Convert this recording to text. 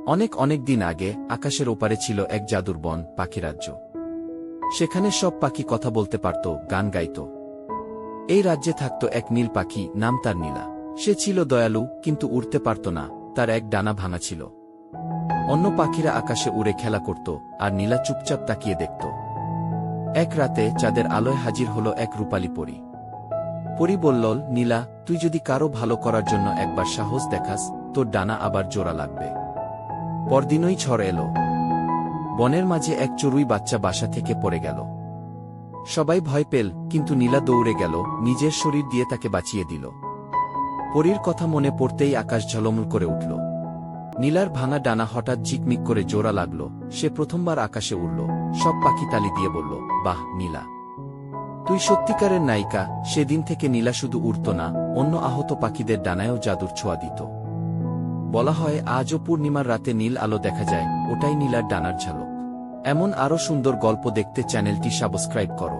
অনেক অনেক দিন আগে আকাশের ওপারে ছিল এক জাদুর বন, পাখিরাজ্য। সেখানে সব পাখি কথা বলতে পারত, গান গাইত। এই রাজ্যে থাকত এক নীল পাখি, নাম তার নীলা। সে ছিল দয়ালু, কিন্তু উড়তে পারত না, তার এক ডানা ভাঙা ছিল। অন্য পাখিরা আকাশে উড়ে খেলা করত, আর নীলা চুপচাপ তাকিয়ে দেখত। এক রাতে চাঁদের আলোয় হাজির হল এক রূপালী পরী। পরী বলল, নীলা, তুই যদি কারো ভালো করার জন্য একবার সাহস দেখাস, তোর ডানা আবার জোড়া লাগবে। পরদিনই ঝড় এলো। বনের মাঝে এক চড়ুই বাচ্চা বাসা থেকে পড়ে গেল। সবাই ভয় পেল, কিন্তু নীলা দৌড়ে গেল, নিজের শরীর দিয়ে তাকে বাঁচিয়ে দিল। পরীর কথা মনে পড়তেই আকাশ ঝলমল করে উঠল। নীলার ভাঙা ডানা হঠাৎ ঝিকমিক করে জোড়া লাগল। সে প্রথমবার আকাশে উড়ল। সব পাখি তালি দিয়ে বলল, বাহ নীলা, তুই সত্যিকারের নায়িকা। সেদিন থেকে নীলা শুধু উড়ত না, অন্য আহত পাখিদের ডানায়ও জাদুর ছোঁয়া দিত। বলা হয়, আজও পূর্ণিমার রাতে নীল আলো দেখা যায়, ওটাই নীলার ডানার ঝালক। এমন আরও সুন্দর গল্প দেখতে চ্যানেলটি সাবস্ক্রাইব করো।